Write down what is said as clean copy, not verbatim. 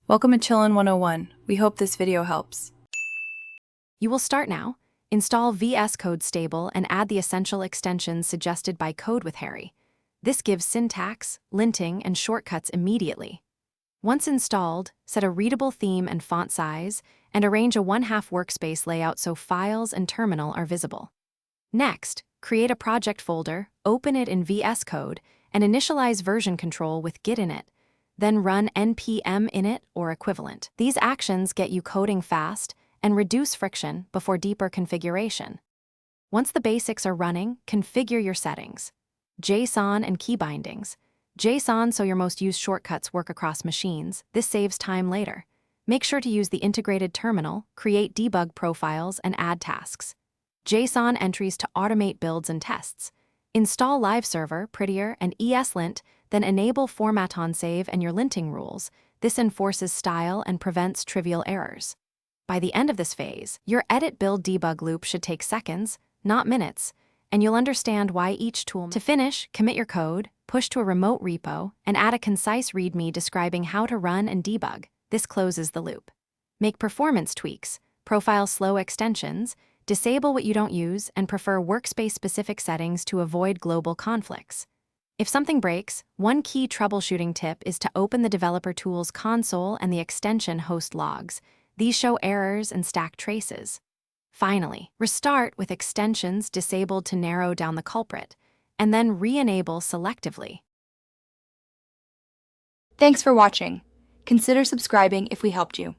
Welcome to Chillin' 101. We hope this video helps. You will start now. Install VS Code Stable and add the essential extensions suggested by Code with Harry. This gives syntax, linting, and shortcuts immediately. Once installed, set a readable theme and font size, and arrange a 1/2 workspace layout so files and terminal are visible. Next, create a project folder, open it in VS Code, and initialize version control with Git init. Then run npm init or equivalent. These actions get you coding fast and reduce friction before deeper configuration. Once the basics are running, configure your settings. JSON and key bindings. JSON so your most used shortcuts work across machines. This saves time later. Make sure to use the integrated terminal, create debug profiles, and add tasks. JSON entries to automate builds and tests. Install LiveServer, Prettier, and ESLint, then enable Format on Save and your linting rules. This enforces style and prevents trivial errors. By the end of this phase, your edit build debug loop should take seconds, not minutes, and you'll understand why each tool. To finish, commit your code, push to a remote repo, and add a concise README describing how to run and debug. This closes the loop. Make performance tweaks, profile slow extensions, disable what you don't use, and prefer workspace-specific settings to avoid global conflicts. If something breaks, one key troubleshooting tip is to open the developer tools console and the extension host logs. These show errors and stack traces. Finally, restart with extensions disabled to narrow down the culprit, and then re-enable selectively. Thanks for watching. Consider subscribing if we helped you.